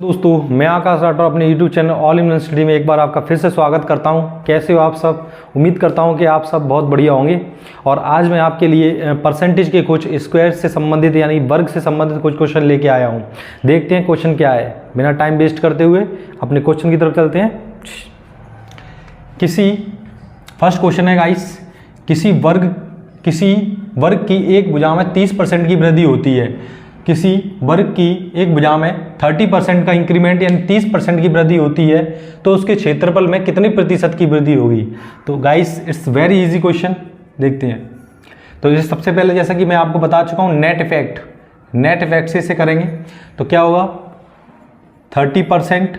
दोस्तों मैं आकाश राठौर अपने YouTube channel all in one study में एक बार आपका फिर से स्वागत करता हूं। कैसे हो आप सब? उम्मीद करता हूं कि आप सब बहुत बढ़िया होंगे। और आज मैं आपके लिए परसेंटेज के कुछ स्क्वायर से संबंधित यानी वर्ग से संबंधित कुछ क्वेश्चन लेके आया हूं। देखते हैं क्वेश्चन क्या है। बिना टाइम वेस्ट करते हुए अपने क्वेश्चन की तरफ चलते हैं। फर्स्ट क्वेश्चन है गाइस, किसी वर्ग की एक भुजा में 30% की वृद्धि होती है। किसी वर्ग की एक भुजा में 30% का इंक्रीमेंट यानी 30% की वृद्धि होती है तो उसके क्षेत्रफल में कितने प्रतिशत की वृद्धि होगी? तो guys it's very easy question, देखते हैं। तो ये सबसे पहले जैसा कि मैं आपको बता चुका हूँ नेट इफेक्ट से इसे करेंगे तो क्या होगा 30%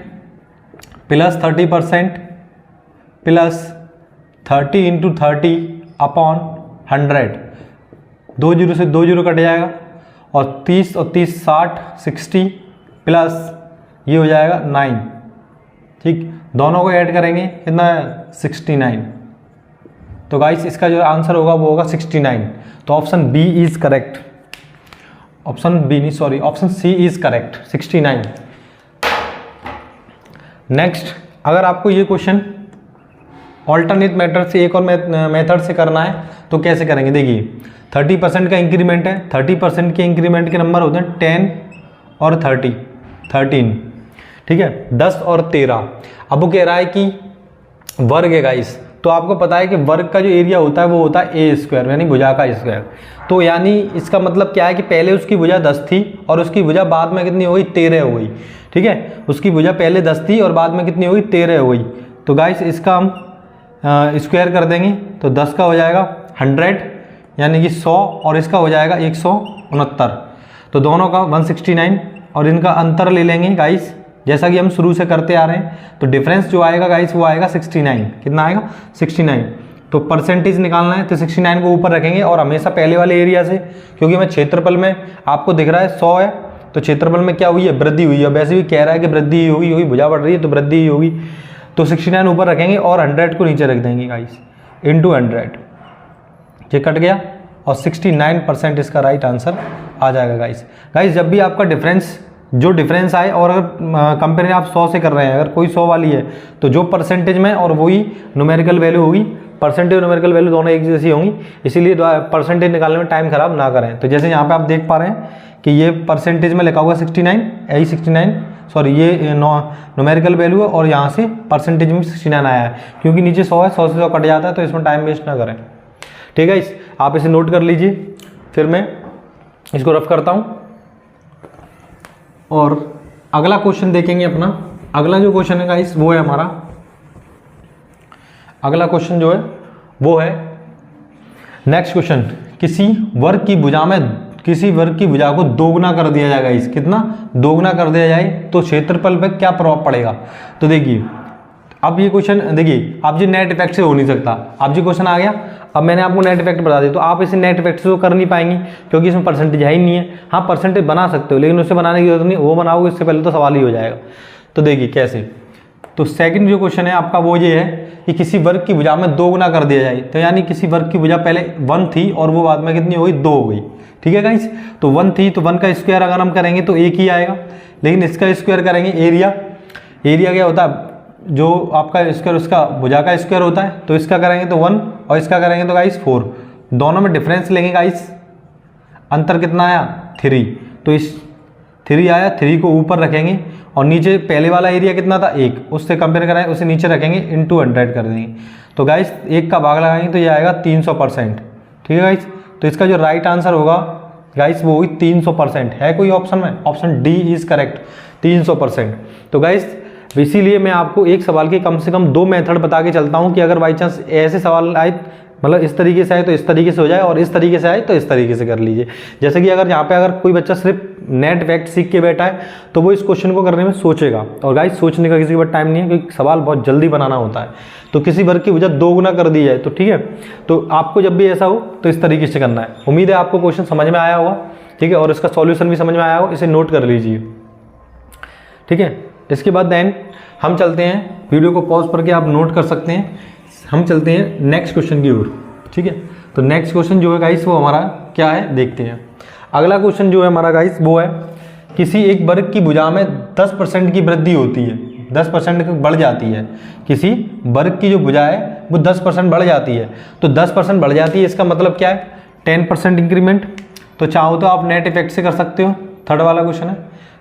plus 30% plus 30 into 30 upon 100, 2 zero से 2 जीरो कट जाएगा और 30 और 30 60 प्लस ये हो जाएगा 9। ठीक, दोनों को ऐड करेंगे कितना है 69। तो गाइस इसका जो आंसर होगा वो होगा 69। तो option B is correct, option C is correct 69। Next, अगर आपको ये क्वेश्चन ऑल्टरनेट मेथड से एक और मेथड से करना है तो कैसे करेंगे? देखिए 30% का इंक्रीमेंट है, 30% के इंक्रीमेंट के नंबर होते हैं 10 और 13, ठीक है, 10 और 13। अब वो कह रहा है कि वर्ग है गाइस, तो आपको पता है कि वर्ग का जो एरिया होता है वो होता है ए स्क्वायर यानी भुजा का स्क्वायर। तो यानी इसका मतलब क्या है कि पहले उसकी भुजा 10 थी और उसकी भुजा बाद में कितनी हो गई 13 हो गई। ठीक है, उसकी भुजा पहले 10 थी और बाद में कितनी हो गई 13 हो गई। तो गाइस इसका हम स्क्वायर कर देंगे तो 10 का हो जाएगा 100 यानी कि 100 और इसका हो जाएगा 169। तो दोनों का 169 और इनका अंतर ले लेंगे गाइस जैसा कि हम शुरू से करते आ रहे हैं। तो डिफरेंस जो आएगा गाइस वो आएगा 69। कितना आएगा 69। तो परसेंटेज निकालना है तो 69 को ऊपर रखेंगे और हमेशा पहले वाले एरिया से, क्योंकि हमें क्षेत्रफल में आपको दिख रहा है 100 है तो क्षेत्रफल में क्या हुई है वृद्धि हुई है। वैसे भी कह रहा है कि वृद्धि होगी, भुजा बढ़ रही है तो वृद्धि ही होगी। तो 69 ऊपर रखेंगे और 100 को नीचे रख देंगे गाइस इंटू 100, ये कट गया और 69% इसका राइट आंसर आ जाएगा गाइस। जब भी आपका डिफरेंस आए और अगर कंपेयर आप 100 से कर रहे हैं, अगर कोई 100 वाली है तो जो परसेंटेज में और वही न्यूमेरिकल वैल्यू होगी, परसेंटेज और न्यूमेरिकल वैल्यू दोनों एक जैसी होंगी, इसीलिए परसेंटेज निकालने में टाइम खराब ना करें। तो जैसे यहाँ पे आप देख पा रहे हैं कि ये परसेंटेज में लिखा हुआ 69, यही 69 सॉरी ये न्यूमेरिकल वैल्यू है और यहाँ से परसेंटेज में 69 आया है, क्योंकि नीचे 100 है, 100 से 100 कट जाता है तो इसमें टाइम वेस्ट ना करें। ठीक है, आप इसे नोट कर लीजिए, फिर मैं इसको रफ करता हूँ और अगला क्वेश्चन देखेंगे अपना। अगला जो क्वेश्चन है गाइस वो है हमारा, अगला क्वेश्चन जो है वो है नेक्स्ट क्वेश्चन, किसी वर्ग की भुजा को दोगुना कर दिया जाएगा। इस कितना दोगुना कर दिया जाए तो क्षेत्रफल पर क्या प्रभाव पड़ेगा? तो देखिए अब ये क्वेश्चन देखिए, अब जी नेट इफेक्ट से हो नहीं सकता। अब जी क्वेश्चन आ गया, अब मैंने आपको नेट इफेक्ट बता दिया तो आप इसे नेट इफेक्ट से तो कर नहीं पाएंगे क्योंकि इसमें परसेंटेज है ही नहीं है। हाँ परसेंटेज बना सकते हो लेकिन उससे बनाने की जरूरत नहीं, वो बनाओगे इससे पहले तो सवाल ही हो जाएगा। तो देखिए कैसे, तो सेकंड जो क्वेश्चन है आपका वो ये है कि किसी वर्ग की भुजा में 2 गुना कर दिया जाए। तो यानी किसी वर्ग की भुजा पहले 1 थी और वो बाद में कितनी हो गई 2 हो गई। ठीक है गाइस, तो 1 थी तो 1 का स्क्वायर अगर हम करेंगे तो 1 ही आएगा, लेकिन इसका स्क्वायर करेंगे एरिया क्या होता है जो आपका स्क्वायर उसका भुजा का स्क्वायर होता है। तो इसका करेंगे तो 1 और इसका करेंगे तो गाइस 4, दोनों में डिफरेंस लेंगे गाइस, अंतर कितना आया 3। तो इस 3 आया, 3 को ऊपर रखेंगे और नीचे पहले वाला एरिया कितना था 1, उससे कंपेयर कराएं उसे नीचे रखेंगे इंटू 100 कर देंगे। तो गाइस 1 का भाग लगाएंगे तो ये आएगा 300%। ठीक है गाइस, तो इसका जो राइट आंसर होगा गाइस वो होगी 300%। है कोई ऑप्शन में? Option D is correct 300%। तो गाइस इसीलिए मैं आपको एक सवाल के कम से कम 2 मेथड बता के चलता हूं कि अगर बाई चांस ऐसे सवाल आए, मतलब इस तरीके से आए तो इस तरीके से हो जाए और इस तरीके से आए तो इस तरीके से कर लीजिए। जैसे कि अगर यहाँ पे अगर कोई बच्चा सिर्फ नेट इफेक्ट सीख के बैठा है तो वो इस क्वेश्चन को करने में सोचेगा, और गाइस सोचने का किसी के पास टाइम नहीं है क्योंकि सवाल बहुत जल्दी बनाना होता है। तो किसी वर्ग की भुजा 2 गुना कर दी जाए तो ठीक है, तो आपको जब भी ऐसा हो तो इस तरीके से करना है। उम्मीद है आपको क्वेश्चन समझ में आया होगा, ठीक है, और इसका सॉल्यूशन भी समझ में आया हो, इसे नोट कर लीजिए। ठीक है, इसके बाद देन हम चलते हैं, वीडियो को पॉज करके आप नोट कर सकते हैं, हम चलते हैं नेक्स्ट क्वेश्चन की ओर। ठीक है, तो नेक्स्ट क्वेश्चन जो है गाइस वो हमारा क्या है देखते हैं। अगला क्वेश्चन जो है हमारा गाइस वो है, किसी एक वर्ग की भुजा में 10% की वृद्धि होती है, 10% बढ़ जाती है, किसी वर्ग की जो भुजा है वो 10% बढ़ जाती है। तो 10% बढ़ जाती है, इसका मतलब क्या है? 10% इंक्रीमेंट। तो चाहो तो आप नेट इफेक्ट से कर सकते हो। थर्ड वाला क्वेश्चन है,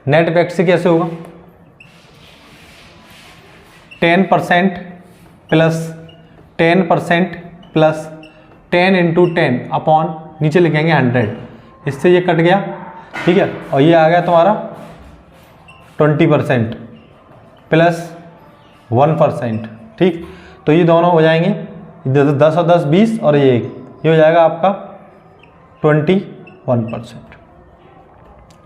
नेट इफेक्ट से कैसे होगा? 10% प्लस 10% प्लस 10 इंटू 10 अपॉन नीचे लिखेंगे 100, इससे ये कट गया, ठीक है। और ये आ गया तुम्हारा 20% प्लस 1%, ठीक। तो ये दोनों हो जाएंगे 10 और 10 20 और ये 1, ये हो जाएगा आपका 21%,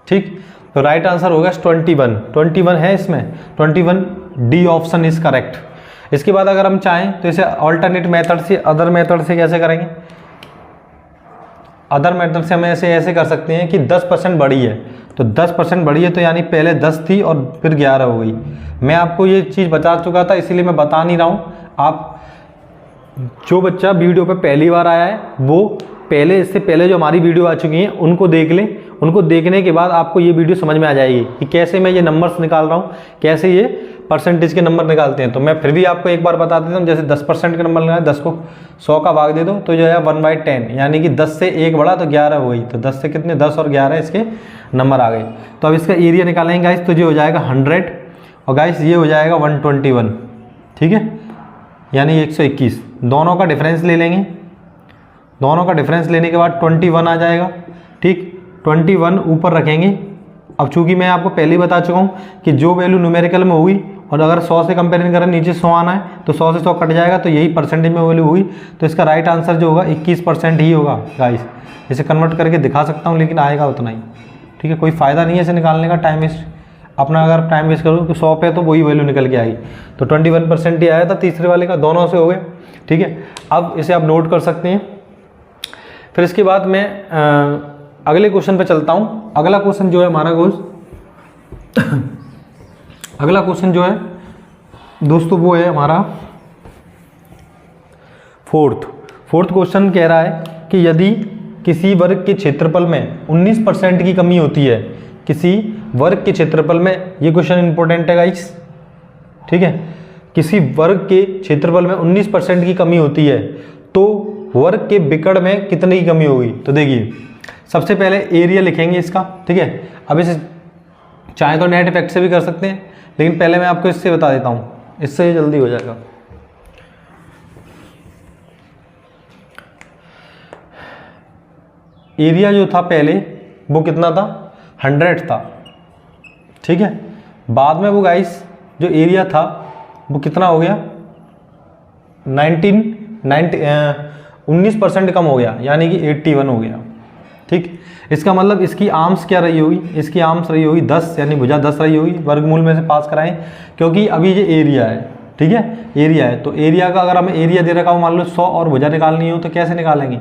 ठीक। तो राइट आंसर होगा 21 है इसमें, 21 डी ऑप्शन इज करेक्ट। इसके बाद अगर हम चाहें तो इसे ऑल्टरनेट मेथड से, अदर मेथड से कैसे करेंगे? अदर मेथड से हम ऐसे कर सकते हैं कि 10% बढ़ी है, तो 10% बढ़ी है तो यानी पहले 10 थी और फिर 11 हो गई। मैं आपको ये चीज़ बता चुका था, इसीलिए मैं बता नहीं रहा हूँ। आप जो बच्चा वीडियो पे पहली बार आया है वो पहले, इससे पहले जो हमारी वीडियो आ चुकी हैं उनको देख लें। उनको देखने के बाद आपको ये वीडियो समझ में आ जाएगी कि कैसे मैं ये नंबर्स निकाल रहा हूँ, कैसे ये परसेंटेज के नंबर निकालते हैं। तो मैं फिर भी आपको एक बार बता देता हूँ, जैसे 10% के नंबर लगाए, 10 को 100 का भाग दे दो तो जो है 1/10, यानी कि 10 से 1 बढ़ा तो 11 हो गई। तो 10 से कितने, 10 और 11 इसके नंबर आ गए। तो अब इसका एरिया निकालेंगे गाइस, तो ये हो जाएगा 100 और गाइस ये हो जाएगा 121, ठीक है, यानी 121। दोनों का डिफरेंस ले लेंगे, दोनों का डिफरेंस लेने के बाद 21 आ जाएगा, ठीक। 21 ऊपर रखेंगे। अब चूंकि मैं आपको पहले ही बता चुका हूँ कि जो वैल्यू न्यूमेरिकल में हुई और अगर 100 से कंपेरिजन करें, नीचे 100 आना है तो 100 से 100 कट जाएगा, तो यही परसेंटेज में वैल्यू हुई। तो इसका राइट आंसर जो होगा 21% ही होगा गाइस। इसे कन्वर्ट करके दिखा सकता हूँ लेकिन आएगा उतना ही, ठीक है। कोई फ़ायदा नहीं है इसे निकालने का, टाइम वेस्ट अपना। अगर टाइम वेस्ट करूँ तो 100 पे तो वही वैल्यू निकल के आएगी। तो 21% ही आया था तीसरे वाले का, दोनों से हो गए, ठीक है। अब इसे आप नोट कर सकते हैं। फिर इसके बाद मैं अगले क्वेश्चन पे चलता हूँ। अगला क्वेश्चन जो है हमारा अगला क्वेश्चन जो है दोस्तों वो है हमारा फोर्थ क्वेश्चन कह रहा है कि यदि किसी वर्ग के क्षेत्रफल में 19% की कमी होती है, किसी वर्ग के क्षेत्रफल में, ये क्वेश्चन इंपॉर्टेंट है गाइस, ठीक है। किसी वर्ग के क्षेत्रफल में 19% की कमी होती है तो वर्ग के विकर्ण में कितने की कमी होगी? तो देखिए सबसे पहले एरिया लिखेंगे इसका, ठीक है। अब इसे चाहे तो नेट इफेक्ट से भी कर सकते हैं, लेकिन पहले मैं आपको इससे बता देता हूँ, इससे जल्दी हो जाएगा। एरिया जो था पहले वो कितना था? 100 था, ठीक है। बाद में वो गाइस जो एरिया था वो कितना हो गया? 19% कम हो गया, यानी कि 81 हो गया, ठीक। इसका मतलब इसकी आर्म्स क्या रही होगी? इसकी आर्म्स रही होगी 10, यानी भुजा 10 रही होगी। वर्गमूल में से पास कराएं, क्योंकि अभी ये एरिया है, ठीक है, एरिया है। तो एरिया का अगर हमें एरिया दे रखा हो, मान लो 100 और भुजा निकालनी हो तो कैसे निकालेंगे?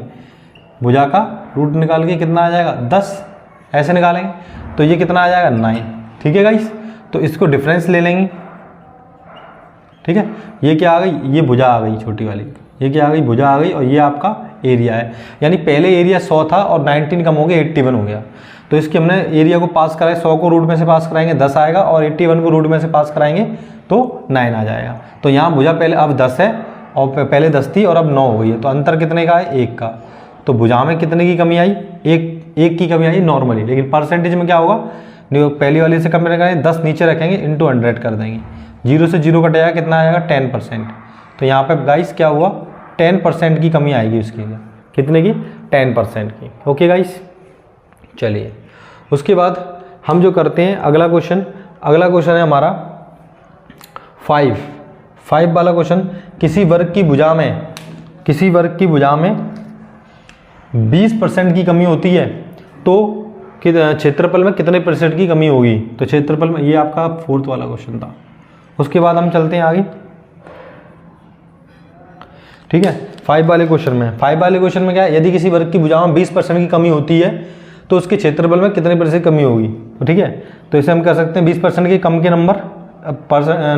भुजा का रूट निकाल के कितना आ जाएगा? 10, ऐसे निकालेंगे तो ये कितना आ जाएगा? 9, ठीक है गाइस। तो इसको डिफरेंस ले लेंगे, ठीक है। ये क्या आ गई? ये भुजा आ गई छोटी वाली, ये क्या आ गई? भुजा आ गई, और ये आपका एरिया है। यानी पहले एरिया 100 था और 19 कम हो गया, 81 हो गया। तो इसके हमने एरिया को पास कराया, 100 को रूट में से पास कराएंगे 10 आएगा, और 81 को रूट में से पास कराएंगे तो 9 आ जाएगा। तो यहाँ भुजा पहले अब 10 है और पहले 10 थी और अब 9 हो गई है। तो अंतर कितने का है? 1 का। तो भुजा में कितने की कमी आई? एक की कमी आई नॉर्मली। लेकिन परसेंटेज में क्या होगा? पहली वाली से कंपेयर करें, 10 नीचे रखेंगे, इंटू 100 कर देंगे, 0 से 0 कट जाएगा, कितना आएगा? 10%। तो यहाँ पे गाइस क्या हुआ? 10% की कमी आएगी उसके लिए। कितने की? 10% की। ओके गाइस, चलिए उसके बाद हम जो करते हैं अगला क्वेश्चन है हमारा 5 वाला क्वेश्चन। किसी वर्ग की भुजा में 20% की कमी होती है तो क्षेत्रफल में कितने % की कमी होगी? तो क्षेत्रफल में, ये आपका 4th वाला क्वेश्चन था। उसके बाद हम चलते हैं आगे, ठीक है। 5 वाले क्वेश्चन में क्या है? यदि किसी वर्ग की भुजा में 20% की कमी होती है तो उसके क्षेत्रफल में कितने % कमी होगी? तो ठीक है, तो इसे हम कर सकते हैं 20% के कम के नंबर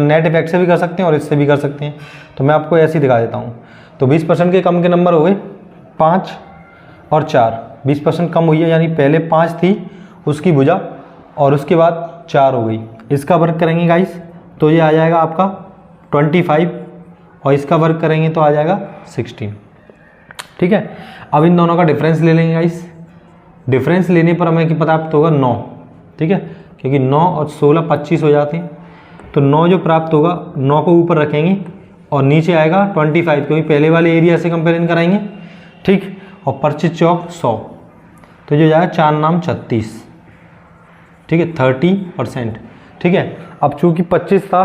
नेट इफेक्ट से भी कर सकते हैं और इससे भी कर सकते हैं। तो मैं आपको ऐसे ही दिखा देता हूँ। तो 20% के कम के नंबर हो गए 5 और 4। 20% कम हुई है, यानी पहले 5 थी उसकी भुजा और उसके बाद 4 हो गई। इसका वर्क करेंगे गाइस तो ये आ जाएगा आपका 25 और इसका वर्क करेंगे तो आ जाएगा 16। ठीक है, अब इन दोनों का डिफरेंस ले लेंगे गाइस। डिफरेंस लेने पर हमें प्राप्त होगा 9। ठीक है, क्योंकि 9 और 16 25 हो जाते हैं, तो 9 जो प्राप्त होगा 9 को ऊपर रखेंगे और नीचे आएगा 25, क्योंकि पहले वाले एरिया से कंपेरिजन कराएंगे। ठीक, और 25 चौक 100, तो जो जाएगा 4 नाम 36। ठीक है, 30%। ठीक है, अब चूंकि 25 था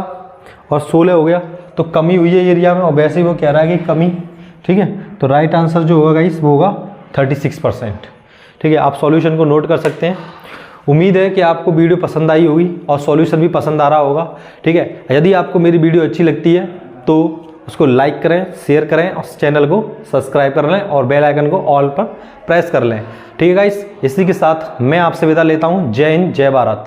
और 16 हो गया तो कमी हुई है एरिया में, और वैसे ही वो कह रहा है कि कमी। ठीक है, तो राइट आंसर जो होगा गाइस वो होगा 36%। ठीक है, आप सॉल्यूशन को नोट कर सकते हैं। उम्मीद है कि आपको वीडियो पसंद आई होगी और सॉल्यूशन भी पसंद आ रहा होगा। ठीक है, यदि आपको मेरी वीडियो अच्छी लगती है तो उसको लाइक करें, शेयर करें और चैनल को सब्सक्राइब कर लें और बेल आइकन को ऑल पर प्रेस कर लें। ठीक है गाइस, इसी के साथ मैं आपसे विदा लेता हूं। जय हिंद, जय भारत।